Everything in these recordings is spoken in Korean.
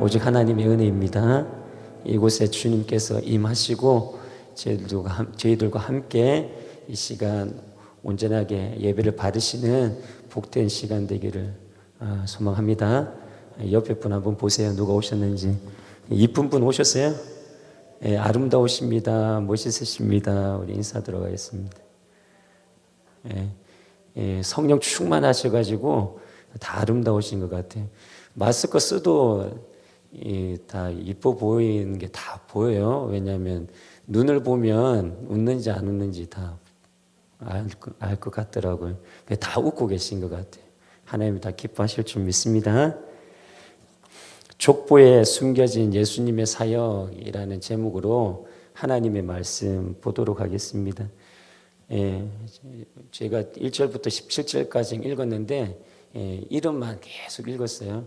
오직 하나님의 은혜입니다. 이곳에 주님께서 임하시고 저희들과 함께 이 시간 온전하게 예배를 받으시는 복된 시간 되기를 소망합니다. 옆에 분 한번 보세요. 누가 오셨는지. 이쁜 분 오셨어요? 예, 아름다우십니다. 멋있으십니다. 우리 인사 들어가겠습니다. 성령 충만하셔가지고 다 아름다우신 것 같아요. 마스크 써도 다 이뻐 보이는 게 다 보여요. 왜냐하면 눈을 보면 웃는지 안 웃는지 다 알 것 같더라고요. 다 웃고 계신 것 같아요. 하나님이 다 기뻐하실 줄 믿습니다. 족보에 숨겨진 예수님의 사역이라는 제목으로 하나님의 말씀 보도록 하겠습니다. 제가 1절부터 17절까지 읽었는데 이름만 계속 읽었어요.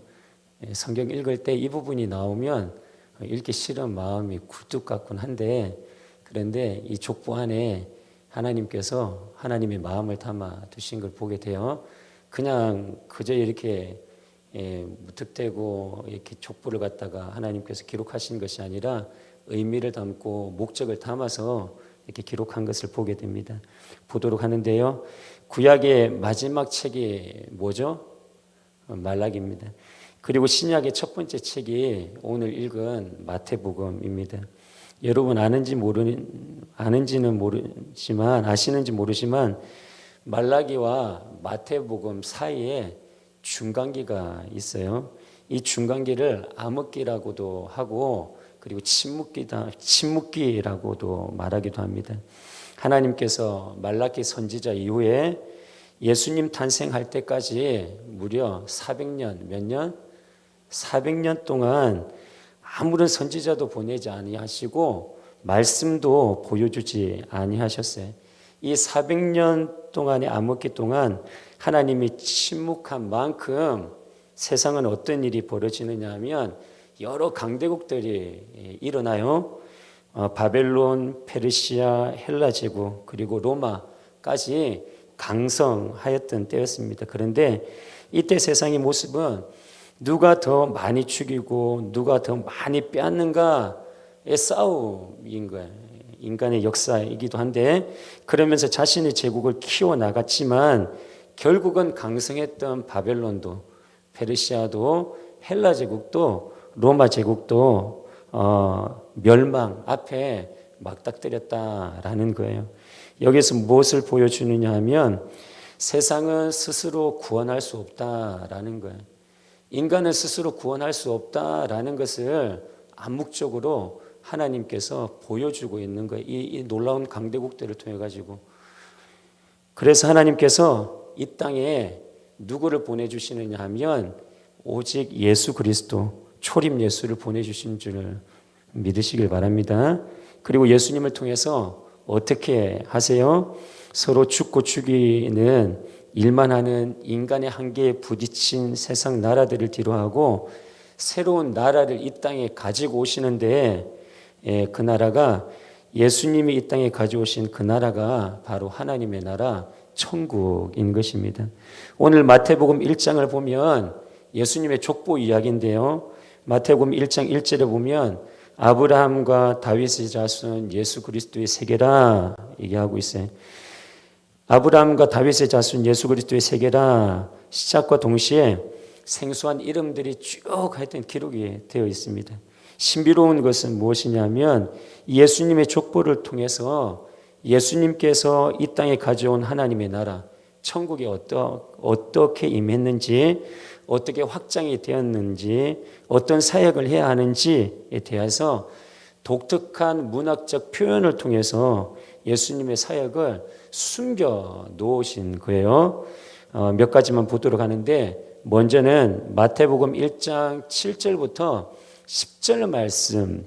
성경 읽을 때 이 부분이 나오면 읽기 싫은 마음이 굴뚝 같곤 한데, 그런데 이 족보 안에 하나님께서 하나님의 마음을 담아 두신 걸 보게 돼요. 그냥 그저 이렇게 무턱대고 이렇게 족보를 갖다가 하나님께서 기록하신 것이 아니라 의미를 담고 목적을 담아서 이렇게 기록한 것을 보게 됩니다. 보도록 하는데요. 구약의 마지막 책이 뭐죠? 말라기입니다. 그리고 신약의 첫 번째 책이 오늘 읽은 마태복음입니다. 여러분 아시는지 모르지만 말라기와 마태복음 사이에 중간기가 있어요. 이 중간기를 암흑기라고도 하고 그리고 침묵기라고도 말하기도 합니다. 하나님께서 말라기 선지자 이후에 예수님 탄생할 때까지 무려 400년, 몇 년? 400년 동안 아무런 선지자도 보내지 아니하시고 말씀도 보여주지 아니하셨어요. 이 400년 동안의 암흑기 동안 하나님이 침묵한 만큼 세상은 어떤 일이 벌어지느냐 하면 여러 강대국들이 일어나요. 바벨론, 페르시아, 헬라 제국 그리고 로마까지 강성하였던 때였습니다. 그런데 이때 세상의 모습은 누가 더 많이 죽이고 누가 더 많이 빼앗는가의 싸움인 거예요. 인간의 역사이기도 한데, 그러면서 자신의 제국을 키워나갔지만 결국은 강성했던 바벨론도, 페르시아도, 헬라 제국도, 로마 제국도 멸망 앞에 맞닥뜨렸다라는 거예요. 여기서 무엇을 보여주느냐 하면 세상은 스스로 구원할 수 없다라는 거예요. 인간은 스스로 구원할 수 없다라는 것을 암묵적으로 하나님께서 보여주고 있는 거예요. 이 놀라운 강대국들을 통해 가지고. 그래서 하나님께서 이 땅에 누구를 보내주시느냐 하면 오직 예수 그리스도, 초림 예수를 보내주신 줄 믿으시길 바랍니다. 그리고 예수님을 통해서 어떻게 하세요? 서로 죽고 죽이는 일만 하는 인간의 한계에 부딪힌 세상 나라들을 뒤로하고 새로운 나라를 이 땅에 가지고 오시는데, 그 나라가 예수님이 이 땅에 가져오신 그 나라가 바로 하나님의 나라 천국인 것입니다. 오늘 마태복음 1장을 보면 예수님의 족보 이야기인데요. 마태복음 1장 1절에 보면 아브라함과 다윗의 자손 예수 그리스도의 세계라 얘기하고 있어요. 아브라함과 다윗의 자손 예수 그리스도의 세계라 시작과 동시에 생소한 이름들이 쭉 하여튼 기록이 되어 있습니다. 신비로운 것은 무엇이냐면 예수님의 족보를 통해서 예수님께서 이 땅에 가져온 하나님의 나라 천국이 어떻게 임했는지, 어떻게 확장이 되었는지, 어떤 사역을 해야 하는지에 대해서 독특한 문학적 표현을 통해서 예수님의 사역을 숨겨 놓으신 거예요. 몇 가지만 보도록 하는데, 먼저는 마태복음 1장 7절부터 10절 말씀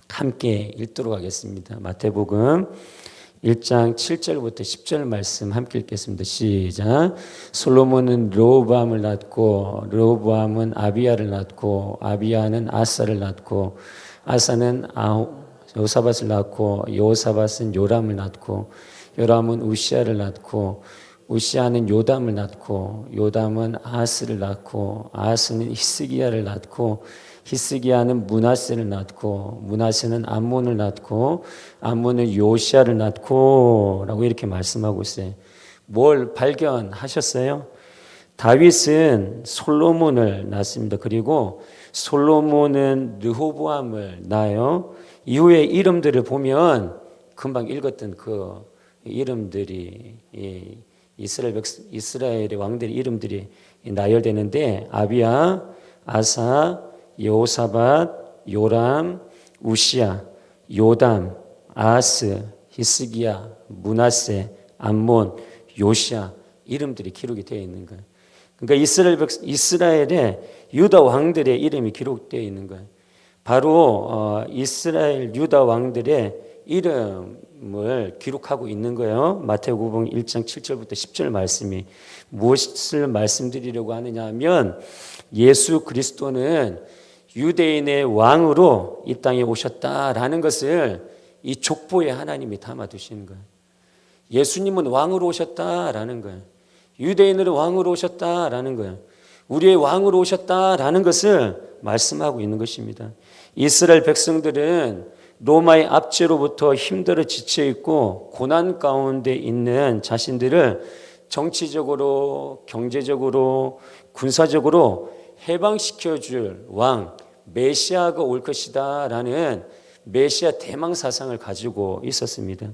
함께 읽도록 하겠습니다. 마태복음 1장 7절부터 10절 말씀 함께 읽겠습니다. 시작. 솔로몬은 르호보암을 낳고 르호보암은 아비야를 낳고 아비야는 아사를 낳고 아사는 요사밧을 낳고 요사밧은 요람을 낳고 요람은 우시야를 낳고 우시아는 요담을 낳고 요담은 아하스를 낳고 아하스는 히스기야를 낳고 히스기야는 므낫세를 낳고 므낫세는 암몬을 낳고 암몬은 요시아를 낳고 라고 이렇게 말씀하고 있어요. 뭘 발견하셨어요? 다윗은 솔로몬을 낳습니다. 그리고 솔로몬은 르호보암을 낳아요. 이후에 이름들을 보면 금방 읽었던 그 이름들이 이스라엘의 왕들의 이름들이 나열되는데 아비야, 아사, 여호사밧, 요람, 우시야, 요담, 아하스, 히스기야, 므낫세, 암몬, 요시야 이름들이 기록이 되어 있는 거예요. 그러니까 이스라엘의 유다 왕들의 이름이 기록되어 있는 거예요. 바로 이스라엘 유다 왕들의 이름을 기록하고 있는 거예요. 마태복음 1장 7절부터 10절 말씀이 무엇을 말씀드리려고 하느냐 하면 예수 그리스도는 유대인의 왕으로 이 땅에 오셨다라는 것을 이 족보에 하나님이 담아두시는 거예요. 예수님은 왕으로 오셨다라는 거예요. 유대인으로 왕으로 오셨다라는 거예요. 우리의 왕으로 오셨다라는 것을 말씀하고 있는 것입니다. 이스라엘 백성들은 로마의 압제로부터 힘들어 지쳐 있고 고난 가운데 있는 자신들을 정치적으로, 경제적으로, 군사적으로 해방시켜 줄 왕, 메시아가 올 것이다라는 메시아 대망 사상을 가지고 있었습니다.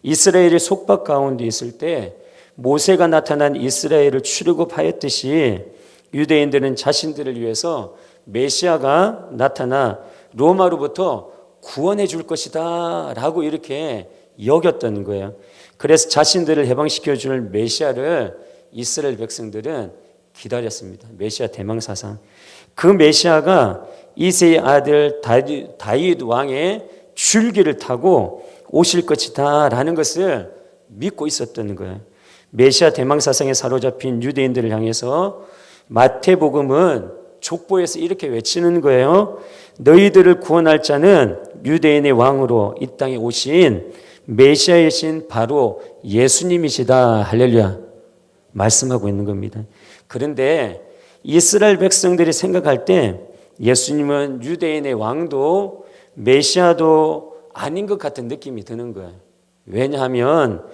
이스라엘이 속박 가운데 있을 때 모세가 나타난 이스라엘을 출애굽하였듯이 유대인들은 자신들을 위해서 메시아가 나타나 로마로부터 구원해 줄 것이다 라고 이렇게 여겼던 거예요. 그래서 자신들을 해방시켜 줄 메시아를 이스라엘 백성들은 기다렸습니다. 메시아 대망사상. 그 메시아가 이새의 아들 다윗 왕의 줄기를 타고 오실 것이다 라는 것을 믿고 있었던 거예요. 메시아 대망사상에 사로잡힌 유대인들을 향해서 마태복음은 족보에서 이렇게 외치는 거예요. 너희들을 구원할 자는 유대인의 왕으로 이 땅에 오신 메시아이신 바로 예수님이시다. 할렐루야. 말씀하고 있는 겁니다. 그런데 이스라엘 백성들이 생각할 때 예수님은 유대인의 왕도 메시아도 아닌 것 같은 느낌이 드는 거예요. 왜냐하면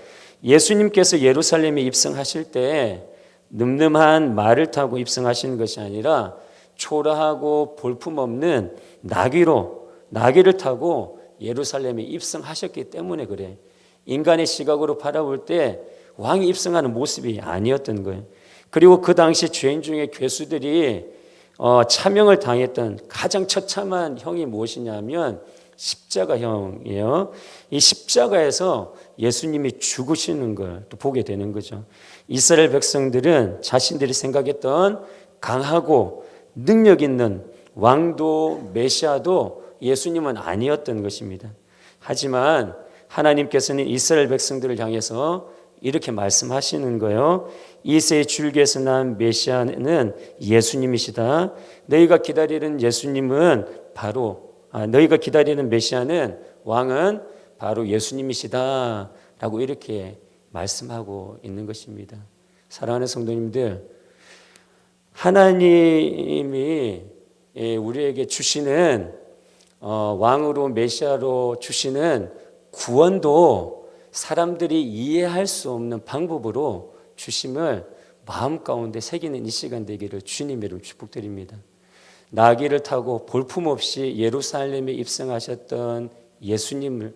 예수님께서 예루살렘에 입성하실 때 늠름한 말을 타고 입성하시는 것이 아니라 초라하고 볼품없는 나귀를 타고 예루살렘에 입성하셨기 때문에 그래. 인간의 시각으로 바라볼 때 왕이 입성하는 모습이 아니었던 거예요. 그리고 그 당시 죄인 중에 괴수들이 차명을 당했던 가장 처참한 형이 무엇이냐면 십자가형이에요. 이 십자가에서 예수님이 죽으시는 걸 또 보게 되는 거죠. 이스라엘 백성들은 자신들이 생각했던 강하고 능력 있는 왕도 메시아도 예수님은 아니었던 것입니다. 하지만 하나님께서는 이스라엘 백성들을 향해서 이렇게 말씀하시는 거예요. 이새의 줄기에서 난 메시아는 예수님이시다. 너희가 기다리는 메시아는 왕은 바로 예수님이시다 라고 이렇게 말씀하고 있는 것입니다. 사랑하는 성도님들, 하나님이 우리에게 주시는 왕으로 메시아로 주시는 구원도 사람들이 이해할 수 없는 방법으로 주심을 마음 가운데 새기는 이 시간 되기를 주님의 이름으로 축복드립니다. 나귀를 타고 볼품없이 예루살렘에 입성하셨던 예수님을,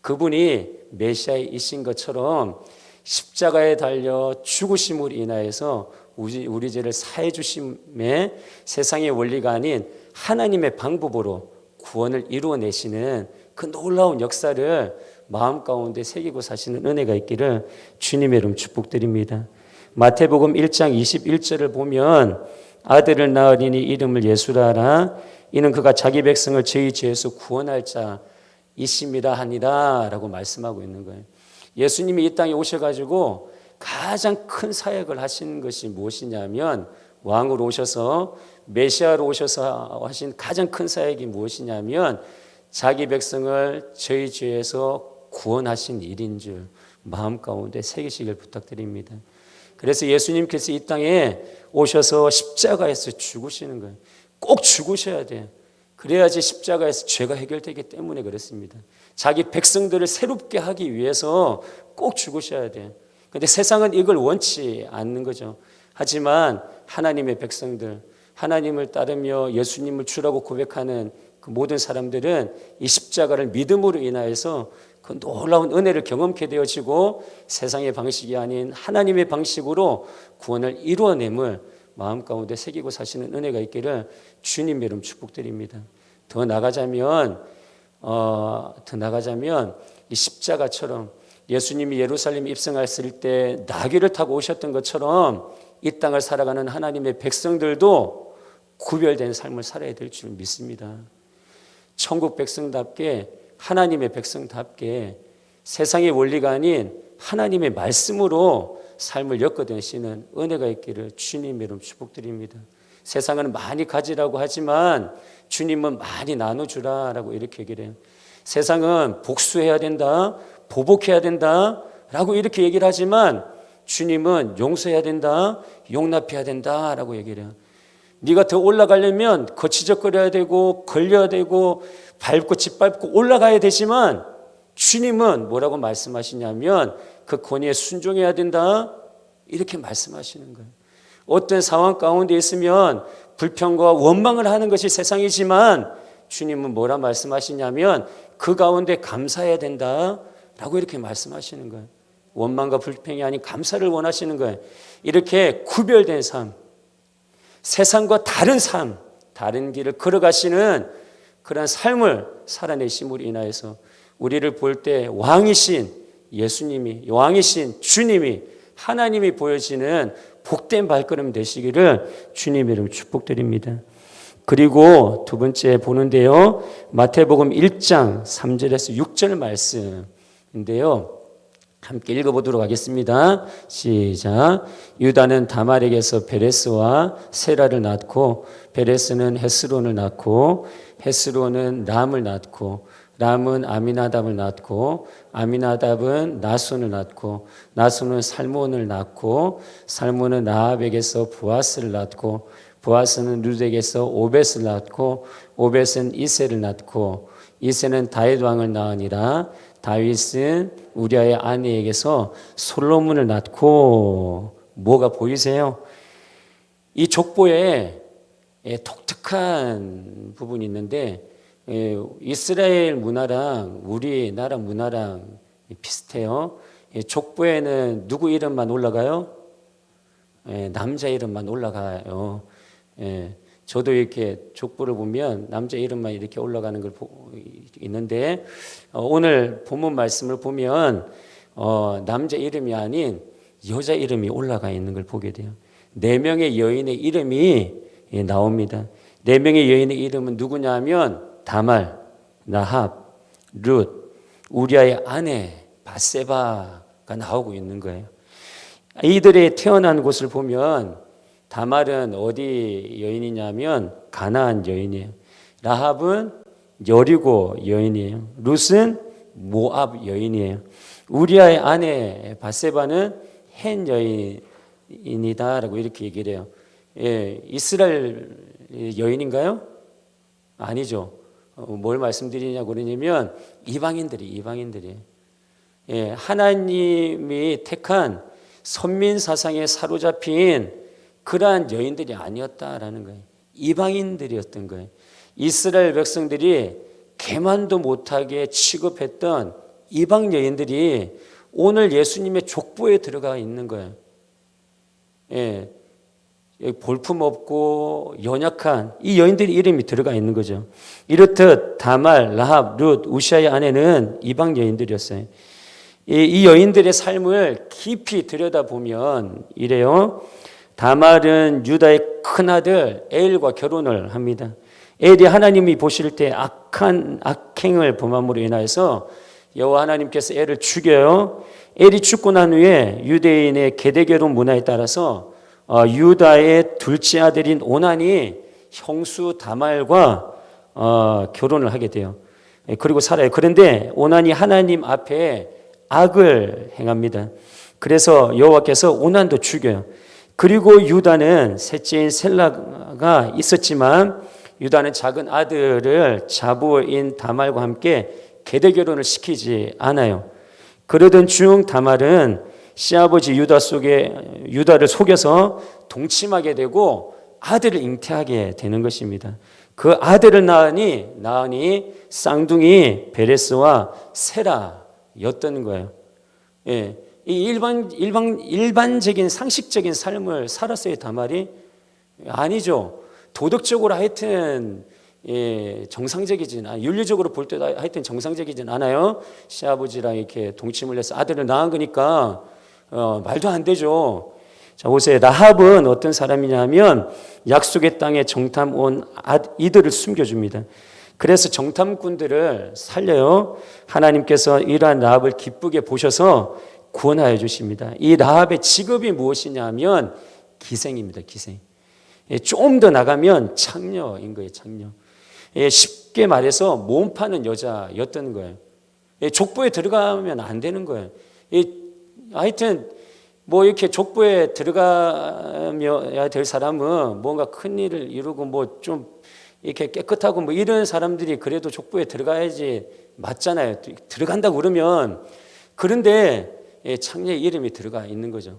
그분이 메시아이신 것처럼 십자가에 달려 죽으심으로 인하여서 우리 죄를 사해 주심에 세상의 원리가 아닌 하나님의 방법으로 구원을 이루어내시는 그 놀라운 역사를 마음 가운데 새기고 사시는 은혜가 있기를 주님의 이름 축복드립니다. 마태복음 1장 21절을 보면 아들을 낳으리니 이름을 예수라 하라. 이는 그가 자기 백성을 저희 죄에서 구원할 자이심이라 하니라 라고 말씀하고 있는 거예요. 예수님이 이 땅에 오셔가지고 가장 큰 사역을 하신 것이 무엇이냐면 왕으로 오셔서 메시아로 오셔서 하신 가장 큰 사역이 무엇이냐면 자기 백성을 저희 죄에서 구원하신 일인 줄 마음 가운데 새기시길 부탁드립니다. 그래서 예수님께서 이 땅에 오셔서 십자가에서 죽으시는 거예요. 꼭 죽으셔야 돼요. 그래야지 십자가에서 죄가 해결되기 때문에 그렇습니다. 자기 백성들을 새롭게 하기 위해서 꼭 죽으셔야 돼요. 그런데 세상은 이걸 원치 않는 거죠. 하지만 하나님의 백성들, 하나님을 따르며 예수님을 주라고 고백하는 그 모든 사람들은 이 십자가를 믿음으로 인하여서 그 놀라운 은혜를 경험케 되어지고 세상의 방식이 아닌 하나님의 방식으로 구원을 이루어냄을 마음 가운데 새기고 사시는 은혜가 있기를 주님의 이름 축복드립니다. 더 나가자면 이 십자가처럼 예수님이 예루살렘에 입성했을 때 나귀를 타고 오셨던 것처럼 이 땅을 살아가는 하나님의 백성들도 구별된 삶을 살아야 될 줄 믿습니다. 천국 백성답게 하나님의 백성답게 세상의 원리가 아닌 하나님의 말씀으로 삶을 엮어내시는 은혜가 있기를 주님의 이름 축복드립니다. 세상은 많이 가지라고 하지만 주님은 많이 나눠주라라고 이렇게 얘기를 해요. 세상은 복수해야 된다, 보복해야 된다 라고 이렇게 얘기를 하지만 주님은 용서해야 된다, 용납해야 된다라고 얘기를 해요. 네가 더 올라가려면 거치적거려야 되고 걸려야 되고 밟고 짓밟고 올라가야 되지만 주님은 뭐라고 말씀하시냐면 그 권위에 순종해야 된다 이렇게 말씀하시는 거예요. 어떤 상황 가운데 있으면 불평과 원망을 하는 것이 세상이지만 주님은 뭐라 말씀하시냐면 그 가운데 감사해야 된다라고 이렇게 말씀하시는 거예요. 원망과 불평이 아닌 감사를 원하시는 거예요. 이렇게 구별된 삶, 세상과 다른 삶, 다른 길을 걸어가시는 그런 삶을 살아내심으로 인하여서 우리를 볼 때 왕이신 예수님이, 왕이신 주님이, 하나님이 보여지는 복된 발걸음 되시기를 주님의 이름 축복드립니다. 그리고 두 번째 보는데요, 마태복음 1장 3절에서 6절 말씀인데요, 함께 읽어보도록 하겠습니다. 시작. 유다는 다말에게서 베레스와 세라를 낳고 베레스는 헤스론을 낳고 헤스론은 람을 낳고 람은 아미나답을 낳고 아미나답은 나손을 낳고 나손은 살몬을 낳고 살몬은 라합에게서 보아스를 낳고 보아스는 룻에게서 오벳을 낳고 오벳은 이새를 낳고 이새는 다윗 왕을 낳으니라. 다윗은 우리아의 아내에게서 솔로몬을 낳고. 뭐가 보이세요? 이 족보에 독특한 부분이 있는데 이스라엘 문화랑 우리나라 문화랑 비슷해요. 족보에는 누구 이름만 올라가요? 남자 이름만 올라가요. 저도 이렇게 족보를 보면 남자 이름만 이렇게 올라가는 걸 있는데 오늘 본문 말씀을 보면 남자 이름이 아닌 여자 이름이 올라가 있는 걸 보게 돼요. 4명의 여인의 이름이 나옵니다. 4명의 여인의 이름은 누구냐면 다말, 라합, 룻, 우리아의 아내 밧세바가 나오고 있는 거예요. 이들의 태어난 곳을 보면 다말은 어디 여인이냐면 가나안 여인이에요. 라합은 여리고 여인이에요. 룻은 모압 여인이에요. 우리아의 아내 밧세바는 헨 여인이다라고 이렇게 얘기를 해요. 이스라엘 여인인가요? 아니죠. 뭘 말씀드리냐고 그러냐면 이방인들이에요. 하나님이 택한 선민 사상에 사로잡힌 그러한 여인들이 아니었다라는 거예요. 이방인들이었던 거예요. 이스라엘 백성들이 개만도 못하게 취급했던 이방 여인들이 오늘 예수님의 족보에 들어가 있는 거예요. 볼품없고 연약한 이 여인들의 이름이 들어가 있는 거죠. 이렇듯 다말, 라합, 룻, 우시아의 아내는 이방 여인들이었어요. 이 여인들의 삶을 깊이 들여다보면 이래요. 다말은 유다의 큰아들 엘과 결혼을 합니다. 엘이 하나님이 보실 때 악행을 범함으로 인하여서 여호와 하나님께서 엘을 죽여요. 엘이 죽고 난 후에 유대인의 계대결혼 문화에 따라서 유다의 둘째 아들인 오난이 형수 다말과 결혼을 하게 돼요. 그리고 살아요. 그런데 오난이 하나님 앞에 악을 행합니다. 그래서 여호와께서 오난도 죽여요. 그리고 유다는 셋째인 셀라가 있었지만 유다는 작은 아들을 자부인 다말과 함께 계대 결혼을 시키지 않아요. 그러던 중 다말은 시아버지 유다를 속여서 동침하게 되고 아들을 잉태하게 되는 것입니다. 그 아들을 낳으니 쌍둥이 베레스와 세라였던 거예요. 예, 이 일반적인 상식적인 삶을 살았어요, 다말이? 아니죠. 도덕적으로 하여튼 정상적이진 윤리적으로 볼 때도 하여튼 정상적이진 않아요. 시아버지랑 이렇게 동침을 해서 아들을 낳은 거니까 말도 안 되죠. 자, 보세요. 라합은 어떤 사람이냐면 약속의 땅에 정탐 온 이들을 숨겨줍니다. 그래서 정탐꾼들을 살려요. 하나님께서 이러한 라합을 기쁘게 보셔서 구원하여 주십니다. 이 라합의 직업이 무엇이냐면 기생입니다. 기생. 좀 더 나가면 창녀인 거예요. 창녀. 쉽게 말해서 몸 파는 여자였던 거예요. 족보에 들어가면 안 되는 거예요. 하여튼 뭐 이렇게 족보에 들어가야 될 사람은 뭔가 큰 일을 이루고 뭐 좀 이렇게 깨끗하고 뭐 이런 사람들이 그래도 족보에 들어가야지 맞잖아요. 들어간다고 그러면. 그런데 창녀의 이름이 들어가 있는 거죠.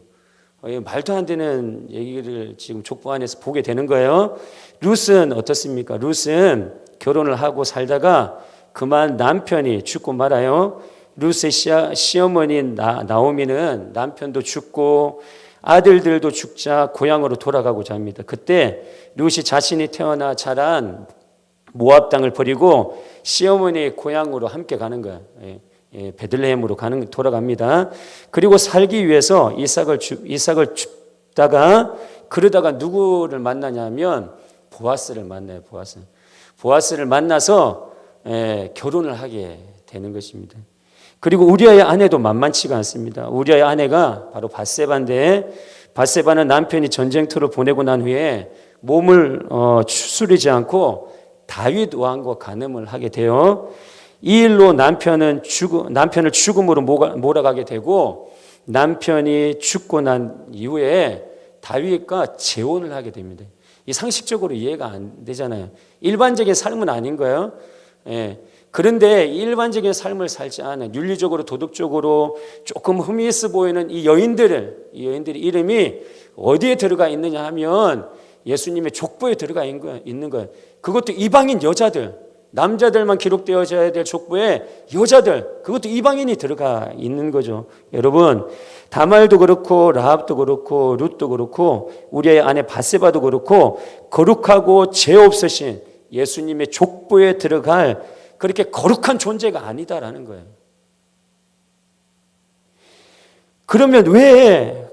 말도 안 되는 얘기를 지금 족보 안에서 보게 되는 거예요. 룻은 어떻습니까? 룻은 결혼을 하고 살다가 그만 남편이 죽고 말아요. 룻의 시어머니인 나오미는 남편도 죽고 아들들도 죽자 고향으로 돌아가고자 합니다. 그때 룻이 자신이 태어나 자란 모압 땅을 버리고 시어머니의 고향으로 함께 가는 거예요. 베들레헴으로 돌아갑니다. 그리고 살기 위해서 이삭을 줍다가 그러다가 누구를 만나냐면 보아스를 만나요. 보아스를 만나서 결혼을 하게 되는 것입니다. 그리고 우리아의 아내도 만만치가 않습니다. 우리아의 아내가 바로 밧세바인데 밧세바는 남편이 전쟁터로 보내고 난 후에 몸을 추스리지 않고 다윗 왕과 간음을 하게 돼요. 이 일로 남편을 죽음으로 몰아가게 되고 남편이 죽고 난 이후에 다윗과 재혼을 하게 됩니다. 이 상식적으로 이해가 안 되잖아요. 일반적인 삶은 아닌 거예요. 그런데 일반적인 삶을 살지 않은 윤리적으로 도덕적으로 조금 흠이 있어 보이는 이 여인들의 이름이 어디에 들어가 있느냐 하면 예수님의 족보에 들어가 있는 거예요. 그것도 이방인 여자들, 남자들만 기록되어져야 될 족보에 여자들, 그것도 이방인이 들어가 있는 거죠. 여러분, 다말도 그렇고 라합도 그렇고 룻도 그렇고 우리의 아내 밧세바도 그렇고 거룩하고 죄 없으신 예수님의 족보에 들어갈 그렇게 거룩한 존재가 아니다라는 거예요. 그러면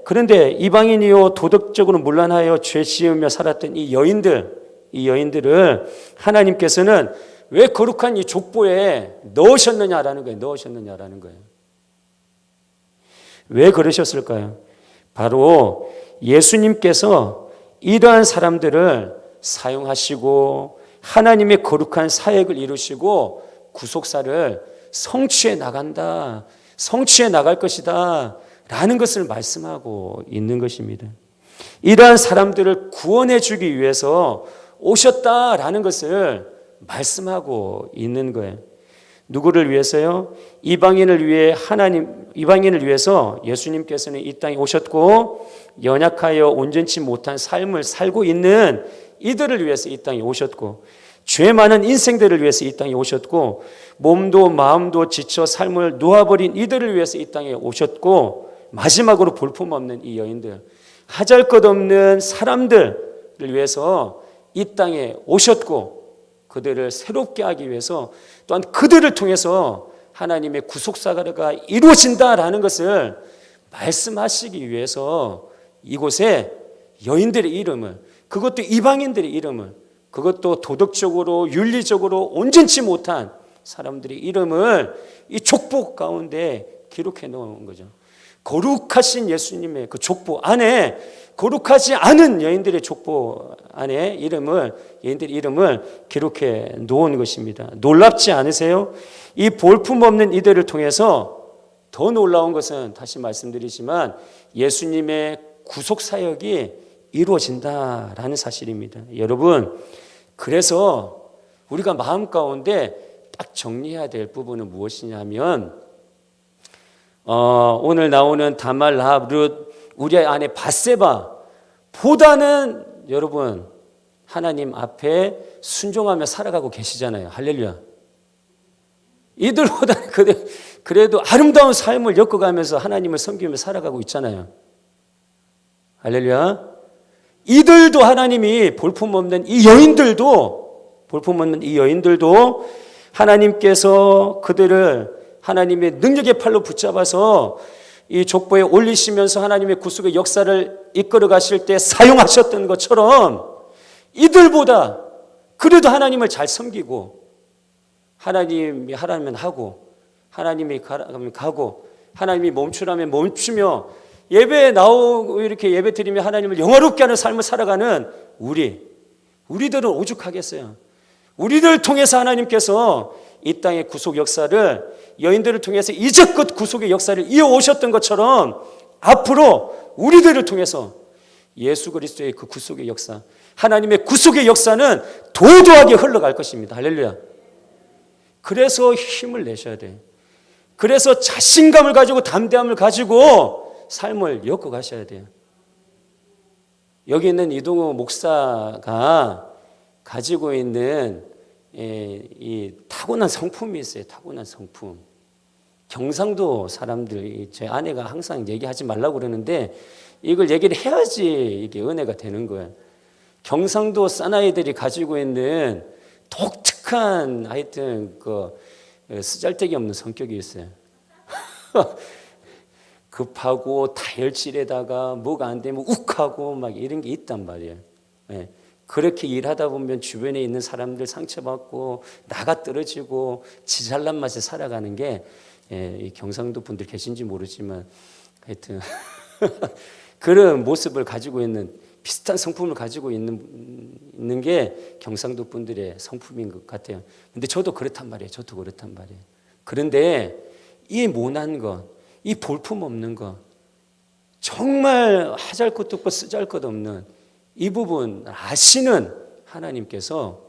그런데 이방인이요 도덕적으로 문란하여 죄 지으며 살았던 이 여인들을 하나님께서는 왜 거룩한 이 족보에 넣으셨느냐라는 거예요. 왜 그러셨을까요? 바로 예수님께서 이러한 사람들을 사용하시고 하나님의 거룩한 사역을 이루시고 구속사를 성취해 나갈 것이다 라는 것을 말씀하고 있는 것입니다. 이러한 사람들을 구원해 주기 위해서 오셨다라는 것을 말씀하고 있는 거예요. 누구를 위해서요? 이방인을 위해서 예수님께서는 이 땅에 오셨고 연약하여 온전치 못한 삶을 살고 있는 이들을 위해서 이 땅에 오셨고 죄 많은 인생들을 위해서 이 땅에 오셨고 몸도 마음도 지쳐 삶을 놓아버린 이들을 위해서 이 땅에 오셨고 마지막으로 볼품없는 이 여인들, 하잘것없는 사람들을 위해서 이 땅에 오셨고 그들을 새롭게 하기 위해서 또한 그들을 통해서 하나님의 구속사가 이루어진다라는 것을 말씀하시기 위해서 이곳에 여인들의 이름을, 그것도 이방인들의 이름을, 그것도 도덕적으로 윤리적으로 온전치 못한 사람들의 이름을 이 족보 가운데 기록해 놓은 거죠. 거룩하신 예수님의 그 족보 안에 거룩하지 않은 여인들의 족보 안에 여인들의 이름을 기록해 놓은 것입니다. 놀랍지 않으세요? 이 볼품없는 이들을 통해서 더 놀라운 것은 다시 말씀드리지만 예수님의 구속 사역이 이루어진다라는 사실입니다. 여러분, 그래서 우리가 마음 가운데 딱 정리해야 될 부분은 무엇이냐면 오늘 나오는 다말, 라합, 룻, 우리의 아내 바세바 보다는 여러분 하나님 앞에 순종하며 살아가고 계시잖아요. 할렐루야. 이들보다 그래도 아름다운 삶을 엮어가면서 하나님을 섬기며 살아가고 있잖아요. 할렐루야. 이들도 하나님이 볼품없는 이 여인들도 하나님께서 그들을 하나님의 능력의 팔로 붙잡아서 이 족보에 올리시면서 하나님의 구속의 역사를 이끌어 가실 때 사용하셨던 것처럼 이들보다 그래도 하나님을 잘 섬기고 하나님이 하라면 하고 하나님이 가라면 가고 하나님이 멈추라면 멈추며 예배에 나오고 이렇게 예배 드리며 하나님을 영화롭게 하는 삶을 살아가는 우리들은 오죽하겠어요. 우리들 통해서 하나님께서 이 땅의 구속 역사를 여인들을 통해서 이제껏 구속의 역사를 이어오셨던 것처럼 앞으로 우리들을 통해서 예수 그리스도의 그 구속의 역사, 하나님의 구속의 역사는 도도하게 흘러갈 것입니다. 할렐루야. 그래서 힘을 내셔야 돼요. 그래서 자신감을 가지고 담대함을 가지고 삶을 엮어가셔야 돼요. 여기 있는 이동호 목사가 가지고 있는 이 타고난 성품이 있어요. 타고난 성품. 경상도 사람들, 제 아내가 항상 얘기하지 말라고 그러는데 이걸 얘기를 해야지 이게 은혜가 되는 거예요. 경상도 사나이들이 가지고 있는 독특한 하여튼 그 쓰잘데기 없는 성격이 있어요. 급하고 다혈질에다가 뭐가 안 되면 욱하고 막 이런 게 있단 말이에요. 예. 그렇게 일하다 보면 주변에 있는 사람들 상처받고 나가 떨어지고 지 잘난 맛에 살아가는 게 이 경상도 분들 계신지 모르지만 하여튼 그런 모습을 가지고 있는 비슷한 성품을 가지고 있는 게 경상도 분들의 성품인 것 같아요. 근데 저도 그렇단 말이에요. 그런데 이 모난 것, 이 볼품 없는 것, 정말 하잘 것도 없고 쓰잘 것 없는 이 부분 아시는 하나님께서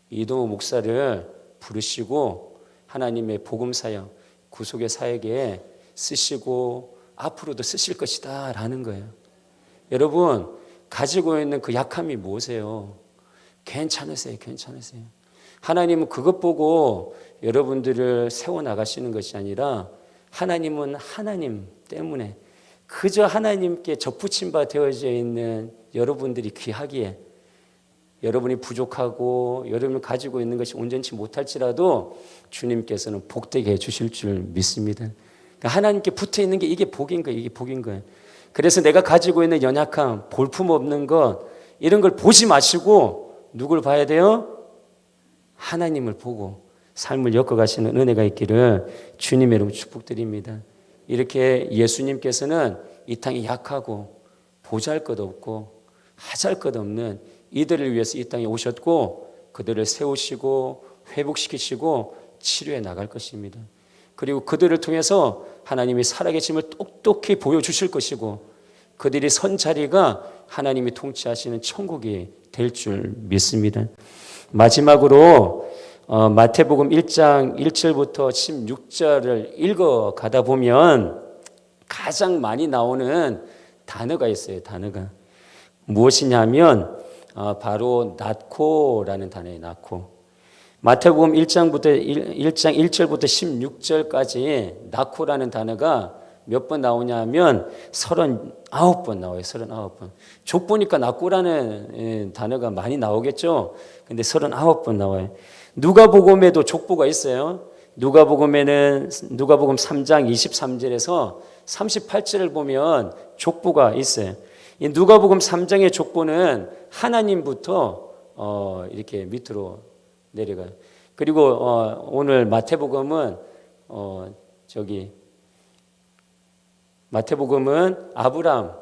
이동호 목사를 부르시고 하나님의 복음 사역, 구속의 사역에 쓰시고 앞으로도 쓰실 것이다 라는 거예요. 여러분 가지고 있는 그 약함이 무엇이에요? 괜찮으세요. 하나님은 그것 보고 여러분들을 세워나가시는 것이 아니라 하나님은 하나님 때문에 그저 하나님께 접붙임 바 되어져 있는 여러분들이 귀하기에 여러분이 부족하고 여러분이 가지고 있는 것이 온전치 못할지라도 주님께서는 복되게 해주실 줄 믿습니다. 그러니까 하나님께 붙어 있는 게 이게 복인 거예요. 그래서 내가 가지고 있는 연약함, 볼품없는 것 이런 걸 보지 마시고 누굴 봐야 돼요? 하나님을 보고 삶을 엮어가시는 은혜가 있기를 주님의 이름으로 축복드립니다. 이렇게 예수님께서는 이 땅에 약하고 보잘것없고 하잘것없는 이들을 위해서 이 땅에 오셨고 그들을 세우시고 회복시키시고 치료해 나갈 것입니다. 그리고 그들을 통해서 하나님이 살아계심을 똑똑히 보여주실 것이고 그들이 선 자리가 하나님이 통치하시는 천국이 될 줄 믿습니다. 마지막으로 마태복음 1장 1절부터 16절을 읽어가다 보면 가장 많이 나오는 단어가 있어요. 단어가 무엇이냐면 바로 낳고라는 단어예요. 낳고. 마태복음 1장 1절부터 16절까지 낳고라는 단어가 몇 번 나오냐면 39번 나와요. 39번. 족보니까 낳고라는 단어가 많이 나오겠죠. 근데 39번 나와요. 누가복음에도 족보가 있어요. 누가복음 3장 23절에서 38절을 보면 족보가 있어요. 이 누가복음 3장의 족보는 하나님부터 이렇게 밑으로 내려가요. 그리고 오늘 마태복음은 마태복음은 아브람,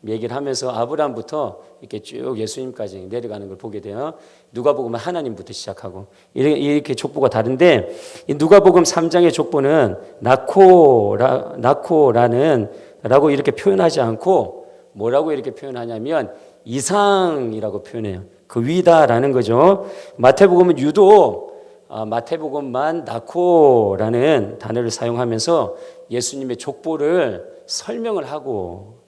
얘기를 하면서 아브라함부터 이렇게 쭉 예수님까지 내려가는 걸 보게 돼요. 누가복음은 하나님부터 시작하고 이렇게 족보가 다른데, 이 누가복음 3장의 족보는 나코라는 라고 이렇게 표현하지 않고 뭐라고 이렇게 표현하냐면 이상이라고 표현해요. 그 위다라는 거죠. 마태복음은 유독 마태복음만 나코라는 단어를 사용하면서 예수님의 족보를 설명을 하고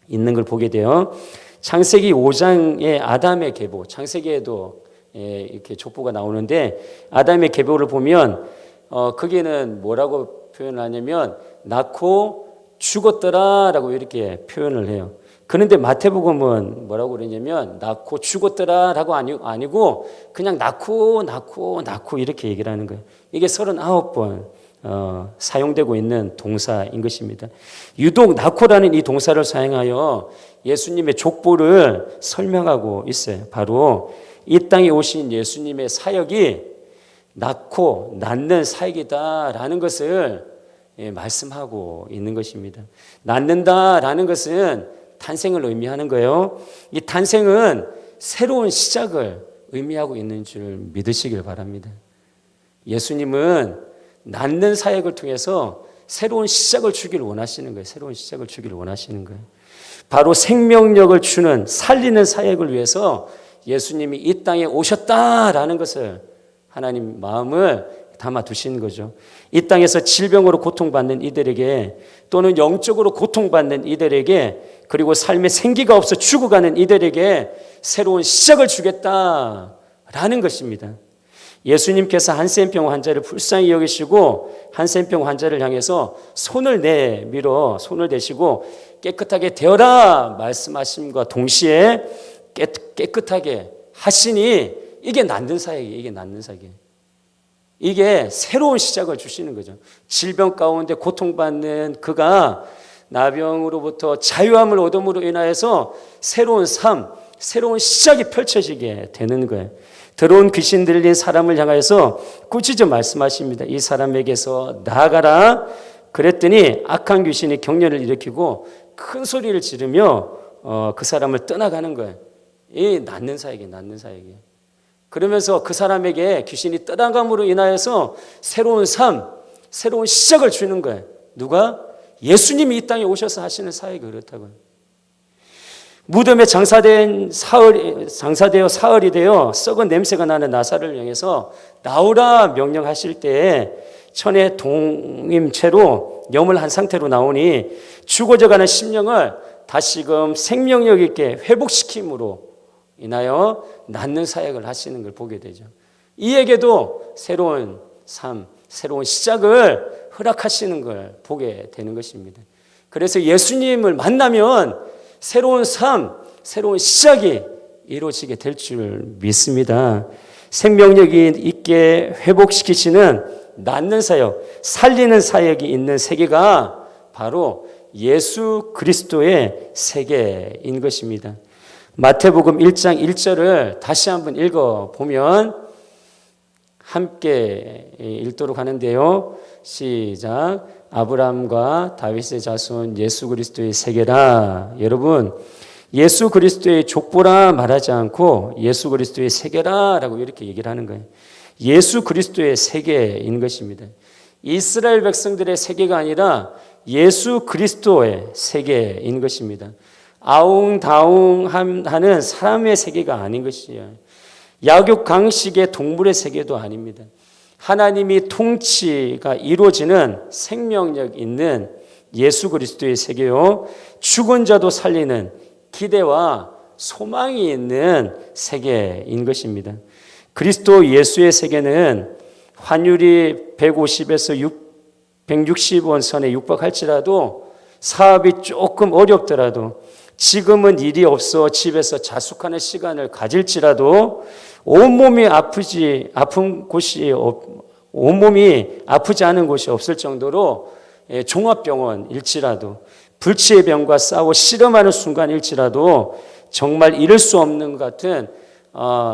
있는 걸 보게 돼요. 창세기 5장의 아담의 계보, 창세기에도 이렇게 족보가 나오는데 아담의 계보를 보면 거기는 뭐라고 표현하냐면 낳고 죽었더라라고 이렇게 표현을 해요. 그런데 마태복음은 뭐라고 그러냐면 낳고 죽었더라라고 아니고 그냥 낳고 이렇게 얘기를 하는 거예요. 이게 39번 사용되고 있는 동사인 것입니다. 유독 낳고라는 이 동사를 사용하여 예수님의 족보를 설명하고 있어요. 바로 이 땅에 오신 예수님의 사역이 낳는 사역이다라는 것을 말씀하고 있는 것입니다. 낳는다라는 것은 탄생을 의미하는 거예요. 이 탄생은 새로운 시작을 의미하고 있는 줄 믿으시길 바랍니다. 예수님은 낳는 사역을 통해서 새로운 시작을 주기를 원하시는 거예요. 새로운 시작을 주기를 원하시는 거예요. 바로 생명력을 주는 살리는 사역을 위해서 예수님이 이 땅에 오셨다라는 것을 하나님 마음을 담아 두신 거죠. 이 땅에서 질병으로 고통받는 이들에게 또는 영적으로 고통받는 이들에게 그리고 삶에 생기가 없어 죽어가는 이들에게 새로운 시작을 주겠다라는 것입니다. 예수님께서 한센병 환자를 불쌍히 여기시고 한센병 환자를 향해서 손을 대시고 깨끗하게 되어라 말씀하심과 동시에 깨끗하게 하시니 이게 낫는 사역이에요. 이게 새로운 시작을 주시는 거죠. 질병 가운데 고통받는 그가 나병으로부터 자유함을 얻음으로 인하여서 새로운 삶, 새로운 시작이 펼쳐지게 되는 거예요. 더러운 귀신 들린 사람을 향하여서 꾸짖어 말씀하십니다. 이 사람에게서 나아가라. 그랬더니 악한 귀신이 격려를 일으키고 큰 소리를 지르며 그 사람을 떠나가는 거예요. 이 낫는 사역이에요. 그러면서 그 사람에게 귀신이 떠나감으로 인하여서 새로운 삶, 새로운 시작을 주는 거예요. 누가? 예수님이 이 땅에 오셔서 하시는 사역이 그렇다고요. 무덤에 장사되어 사흘이 되어 썩은 냄새가 나는 나사를 향해서 나오라 명령하실 때에 천의 동임체로 염을 한 상태로 나오니 죽어져가는 심령을 다시금 생명력 있게 회복시킴으로 인하여 낫는 사역을 하시는 걸 보게 되죠. 이에게도 새로운 삶, 새로운 시작을 허락하시는 걸 보게 되는 것입니다. 그래서 예수님을 만나면 새로운 삶, 새로운 시작이 이루어지게 될 줄 믿습니다. 생명력 있게 회복시키시는 낫는 사역, 살리는 사역이 있는 세계가 바로 예수 그리스도의 세계인 것입니다. 마태복음 1장 1절을 다시 한번 읽어보면 함께 읽도록 하는데요. 시작. 아브라함과 다윗의 자손 예수 그리스도의 세계라. 여러분, 예수 그리스도의 족보라 말하지 않고 예수 그리스도의 세계라 라고 이렇게 얘기를 하는 거예요. 예수 그리스도의 세계인 것입니다. 이스라엘 백성들의 세계가 아니라 예수 그리스도의 세계인 것입니다. 아웅다웅하는 사람의 세계가 아닌 것이에요. 약육강식의 동물의 세계도 아닙니다. 하나님이 통치가 이루어지는 생명력 있는 예수 그리스도의 세계요. 죽은 자도 살리는 기대와 소망이 있는 세계인 것입니다. 그리스도 예수의 세계는 환율이 150에서 160원 선에 육박할지라도 사업이 조금 어렵더라도 지금은 일이 없어 집에서 자숙하는 시간을 가질지라도 온몸이 아프지 않은 곳이 없을 정도로 종합병원일지라도 불치의 병과 싸워 실험하는 순간일지라도 정말 이길 수 없는 것 같은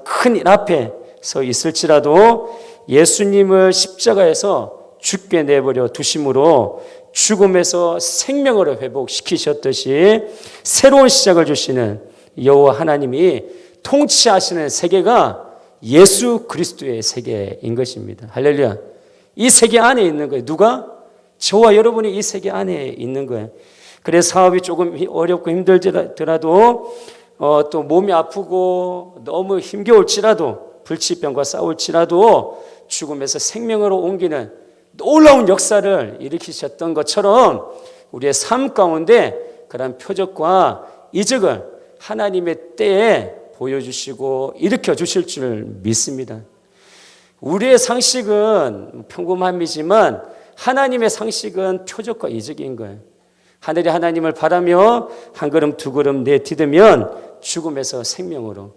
큰 일 앞에 서 있을지라도 예수님을 십자가에서 죽게 내버려 두심으로 죽음에서 생명으로 회복시키셨듯이 새로운 시작을 주시는 여호와 하나님이 통치하시는 세계가 예수 그리스도의 세계인 것입니다. 할렐루야. 이 세계 안에 있는 거예요. 누가? 저와 여러분이 이 세계 안에 있는 거예요. 그래서 사업이 조금 어렵고 힘들더라도 또 몸이 아프고 너무 힘겨울지라도 불치병과 싸울지라도 죽음에서 생명으로 옮기는 놀라운 역사를 일으키셨던 것처럼 우리의 삶 가운데 그런 표적과 이적을 하나님의 때에 보여주시고 일으켜 주실 줄 믿습니다. 우리의 상식은 평범함이지만 하나님의 상식은 표적과 이적인 거예요. 하늘이 하나님을 바라며 한 걸음 두 걸음 내디디면 죽음에서 생명으로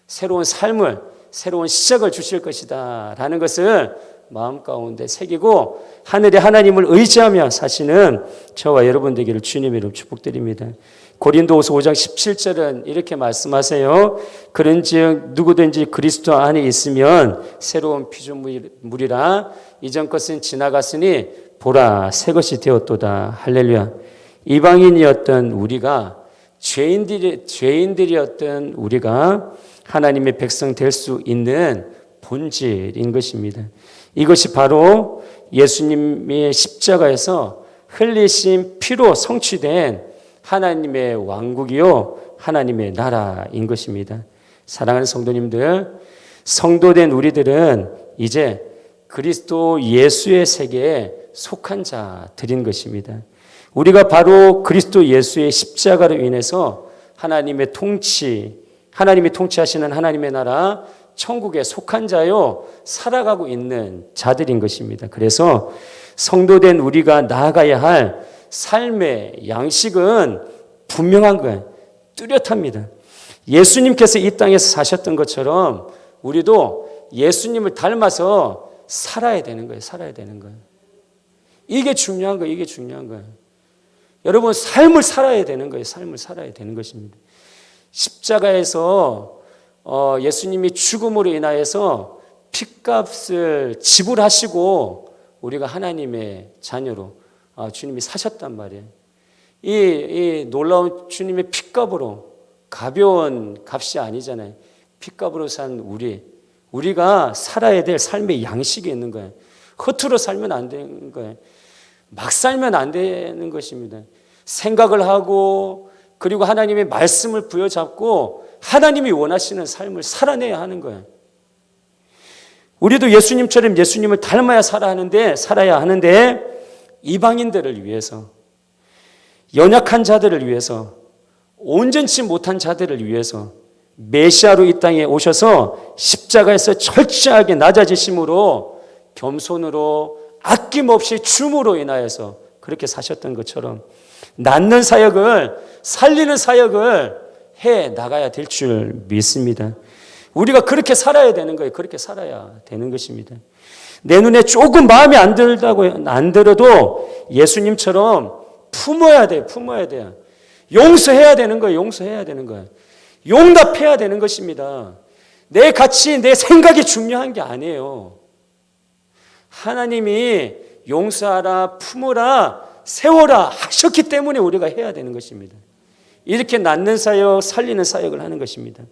새로운 삶을 새로운 시작을 주실 것이다 라는 것을 마음 가운데 새기고 하늘의 하나님을 의지하며 사시는 저와 여러분 되기를 주님의 이름으로 축복드립니다. 고린도후서 5장 17절은 이렇게 말씀하세요. 그런즉 누구든지 그리스도 안에 있으면 새로운 피조물이라 이전 것은 지나갔으니 보라 새 것이 되었도다. 할렐루야. 이방인이었던 우리가 죄인들이었던 우리가 하나님의 백성 될 수 있는 본질인 것입니다. 이것이 바로 예수님의 십자가에서 흘리신 피로 성취된 하나님의 왕국이요 하나님의 나라인 것입니다. 사랑하는 성도님들, 성도된 우리들은 이제 그리스도 예수의 세계에 속한 자들인 것입니다. 우리가 바로 그리스도 예수의 십자가로 인해서 하나님이 통치하시는 하나님의 나라 천국에 속한 자요 살아가고 있는 자들인 것입니다. 그래서 성도된 우리가 나아가야 할 삶의 양식은 분명한 거예요. 뚜렷합니다. 예수님께서 이 땅에서 사셨던 것처럼 우리도 예수님을 닮아서 살아야 되는 거예요. 살아야 되는 거예요. 이게 중요한 거예요. 이게 중요한 거예요. 여러분 삶을 살아야 되는 거예요. 삶을 살아야 되는 것입니다. 십자가에서 예수님이 죽음으로 인하여서 핏값을 지불하시고 우리가 하나님의 자녀로 주님이 사셨단 말이에요. 이 놀라운 주님의 핏값으로 가벼운 값이 아니잖아요. 핏값으로 산 우리가 살아야 될 삶의 양식이 있는 거예요. 허투루 살면 안 되는 거예요. 막 살면 안 되는 것입니다. 생각을 하고 그리고 하나님의 말씀을 부여잡고 하나님이 원하시는 삶을 살아내야 하는 거예요. 우리도 예수님처럼 예수님을 닮아야 살아야 하는데 이방인들을 위해서, 연약한 자들을 위해서, 온전치 못한 자들을 위해서 메시아로 이 땅에 오셔서 십자가에서 철저하게 낮아지심으로 겸손으로 아낌없이 줌으로 인하여서 그렇게 사셨던 것처럼 낫는 사역을, 살리는 사역을 해 나가야 될 줄 믿습니다. 우리가 그렇게 살아야 되는 거예요. 그렇게 살아야 되는 것입니다. 내 눈에 조금 마음에 안 들어도 예수님처럼 품어야 돼요. 품어야 돼요. 용서해야 되는 거예요. 용서해야 되는 거예요. 용납해야 되는 것입니다. 내 가치, 내 생각이 중요한 게 아니에요. 하나님이 용서하라, 품으라, 세워라 하셨기 때문에 우리가 해야 되는 것입니다. 이렇게 낫는 사역, 살리는 사역을 하는 것입니다.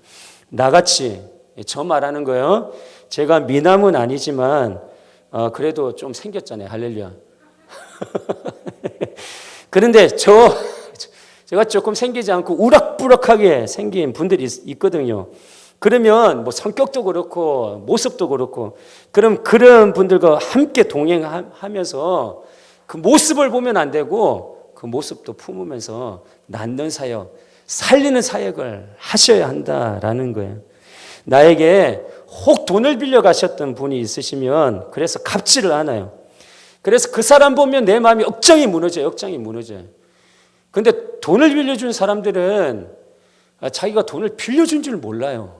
나같이, 저 말하는 거예요. 제가 미남은 아니지만 그래도 좀 생겼잖아요. 할렐루야. 그런데 제가 조금 생기지 않고 우락부락하게 생긴 분들이 있거든요. 그러면 뭐 성격도 그렇고 모습도 그렇고 그럼 그런 분들과 함께 동행하면서 그 모습을 보면 안 되고 그 모습도 품으면서 낫는 사역, 살리는 사역을 하셔야 한다라는 거예요. 나에게 혹 돈을 빌려 가셨던 분이 있으시면 그래서 갚지를 않아요. 그래서 그 사람 보면 내 마음이 억장이 무너져요. 근데 돈을 빌려준 사람들은 자기가 돈을 빌려준 줄 몰라요.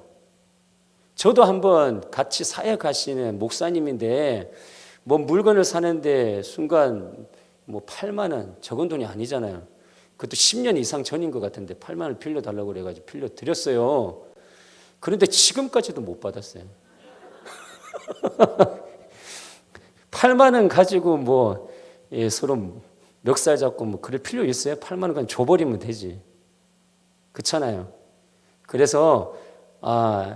저도 한번 같이 사역하시는 목사님인데 뭐 물건을 사는데 순간 뭐 8만 원, 적은 돈이 아니잖아요. 그것도 10년 이상 전인 것 같은데 8만 원을 빌려달라고 그래가지고 빌려드렸어요. 그런데 지금까지도 못 받았어요. 8만 원 가지고 뭐 서로 멱살 잡고 뭐 그럴 필요 있어요? 8만 원 그냥 줘버리면 되지. 그렇잖아요. 그래서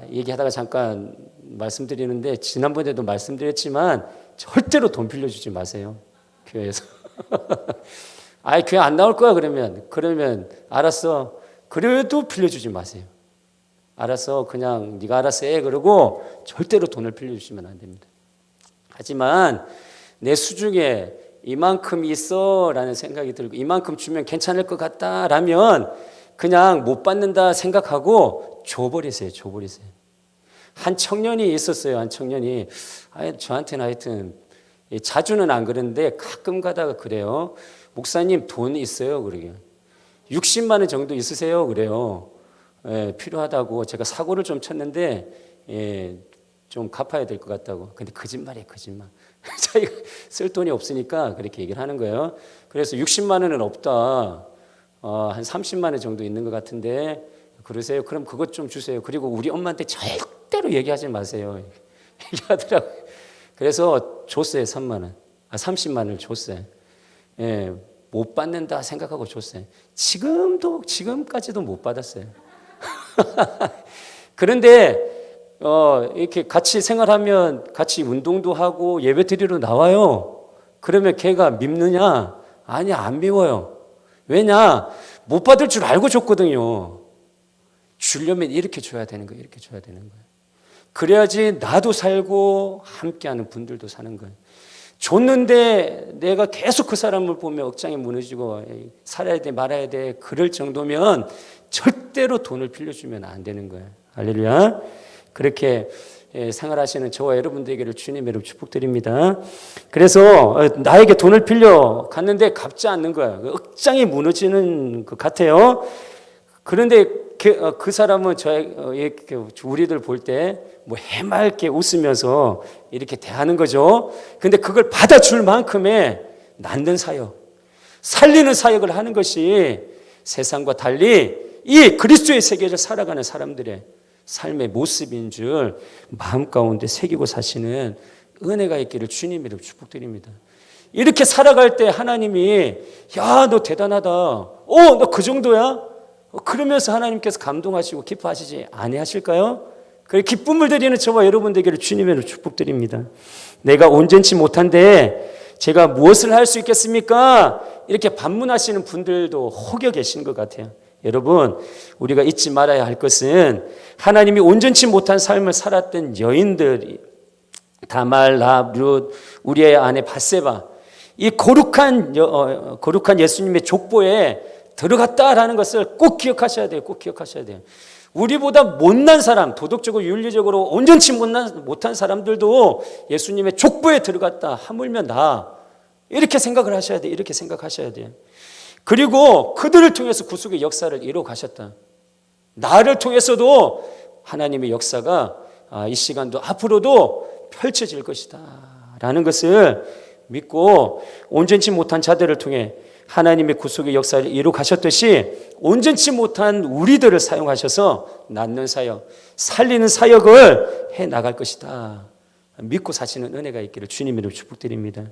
얘기하다가 잠깐 말씀드리는데 지난번에도 말씀드렸지만 절대로 돈 빌려주지 마세요. 교회에서. 교회 안 나올 거야 그러면 알았어. 그래도 빌려주지 마세요. 알았어. 그냥 네가 알아서 해. 그러고 절대로 돈을 빌려주시면 안 됩니다. 하지만 내 수중에 이만큼 있어라는 생각이 들고 이만큼 주면 괜찮을 것 같다라면 그냥 못 받는다 생각하고 줘버리세요. 한 청년이 있었어요. 한 청년이 저한테는 하여튼 자주는 안 그러는데 가끔 가다가 그래요. 목사님 돈 있어요? 그러게요. 60만 원 정도 있으세요? 그래요. 필요하다고 제가 사고를 좀 쳤는데 좀 갚아야 될 것 같다고. 근데 거짓말이에요. 자기가 쓸 돈이 없으니까 그렇게 얘기를 하는 거예요. 그래서 60만 원은 없다. 한 30만 원 정도 있는 것 같은데 그러세요? 그럼 그것 좀 주세요. 그리고 우리 엄마한테 절대로 얘기하지 마세요. 얘기하더라고요. 그래서 줬어요. 3만 원. 30만 원을 줬어요. 못 받는다 생각하고 줬어요. 지금까지도 못 받았어요. 그런데 이렇게 같이 생활하면 같이 운동도 하고 예배 드리러 나와요. 그러면 걔가 밉느냐? 아니, 안 미워요. 왜냐? 못 받을 줄 알고 줬거든요. 주려면 이렇게 줘야 되는 거예요. 그래야지 나도 살고 함께하는 분들도 사는 거예요. 줬는데 내가 계속 그 사람을 보며 억장이 무너지고 살아야 돼 말아야 돼 그럴 정도면 절대로 돈을 빌려주면 안 되는 거예요. 할렐루야. 그렇게 생활하시는 저와 여러분들에게를 주님의 이름으로 축복드립니다. 그래서 나에게 돈을 빌려 갔는데 갚지 않는 거예요. 억장이 무너지는 것 같아요. 그런데 그 사람은 우리들 볼 때 뭐 해맑게 웃으면서 이렇게 대하는 거죠. 근데 그걸 받아줄 만큼의 낫는 사역, 살리는 사역을 하는 것이 세상과 달리 이 그리스도의 세계를 살아가는 사람들의 삶의 모습인 줄 마음 가운데 새기고 사시는 은혜가 있기를 주님 이름으로 축복드립니다. 이렇게 살아갈 때 하나님이 야, 너 대단하다. 너 그 정도야? 그러면서 하나님께서 감동하시고 기뻐하시지 아니하실까요? 그 기쁨을 드리는 저와 여러분들에게 주님의 축복드립니다. 내가 온전치 못한데 제가 무엇을 할 수 있겠습니까? 이렇게 반문하시는 분들도 혹여 계신 것 같아요. 여러분, 우리가 잊지 말아야 할 것은 하나님이 온전치 못한 삶을 살았던 여인들이 다말, 랍, 룻, 우리의 아내 바세바, 이 거룩한 예수님의 족보에 들어갔다라는 것을 꼭 기억하셔야 돼요. 우리보다 못난 사람, 도덕적으로 윤리적으로 온전치 못한 사람들도 예수님의 족보에 들어갔다. 하물며 나. 이렇게 생각을 하셔야 돼요. 그리고 그들을 통해서 구속의 역사를 이루어 가셨다. 나를 통해서도 하나님의 역사가 이 시간도 앞으로도 펼쳐질 것이다 라는 것을 믿고 온전치 못한 자들을 통해 하나님의 구속의 역사를 이루어 가셨듯이 온전치 못한 우리들을 사용하셔서 낫는 사역, 살리는 사역을 해나갈 것이다 믿고 사시는 은혜가 있기를 주님으로 축복드립니다.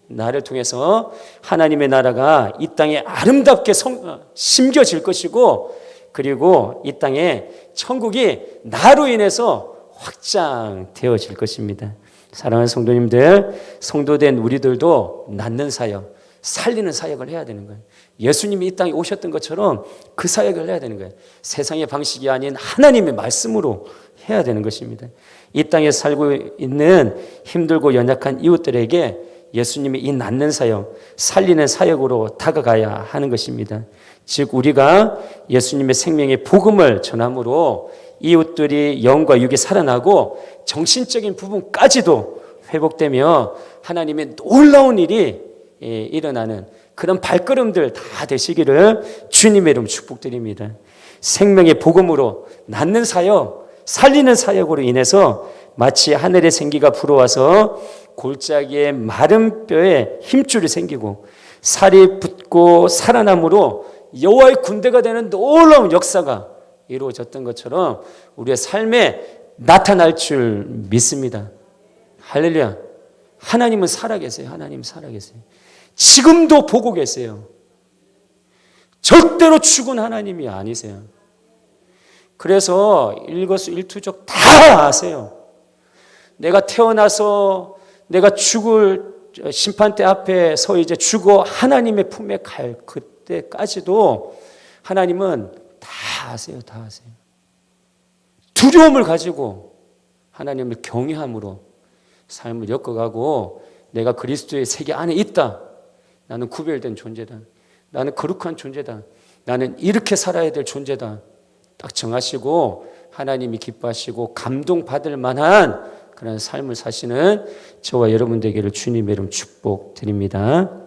나를 통해서 하나님의 나라가 이 땅에 아름답게 심겨질 것이고, 그리고 이 땅에 천국이 나로 인해서 확장되어질 것입니다. 사랑하는 성도님들, 성도된 우리들도 낫는 사역, 살리는 사역을 해야 되는 거예요. 예수님이 이 땅에 오셨던 것처럼 그 사역을 해야 되는 거예요. 세상의 방식이 아닌 하나님의 말씀으로 해야 되는 것입니다. 이 땅에 살고 있는 힘들고 연약한 이웃들에게 예수님이 이 낫는 사역, 살리는 사역으로 다가가야 하는 것입니다. 즉 우리가 예수님의 생명의 복음을 전함으로 이웃들이 영과 육이 살아나고 정신적인 부분까지도 회복되며 하나님의 놀라운 일이 일어나는 그런 발걸음들 다 되시기를 주님의 이름 축복드립니다. 생명의 복음으로 낫는 사역, 살리는 사역으로 인해서 마치 하늘의 생기가 불어와서 골짜기의 마른 뼈에 힘줄이 생기고 살이 붙고 살아남으로 여호와의 군대가 되는 놀라운 역사가 이루어졌던 것처럼 우리의 삶에 나타날 줄 믿습니다. 할렐루야. 하나님은 살아계세요. 지금도 보고 계세요. 절대로 죽은 하나님이 아니세요. 그래서 일거수일투족 다 아세요. 내가 태어나서 내가 죽을 심판대 앞에 서 이제 죽어 하나님의 품에 갈 그때까지도 하나님은 다 아세요. 다 아세요. 두려움을 가지고 하나님을 경외함으로 삶을 엮어가고 내가 그리스도의 세계 안에 있다. 나는 구별된 존재다. 나는 거룩한 존재다. 나는 이렇게 살아야 될 존재다. 딱 정하시고 하나님이 기뻐하시고 감동받을 만한 그런 삶을 사시는 저와 여러분 되기를 주님의 이름 축복드립니다.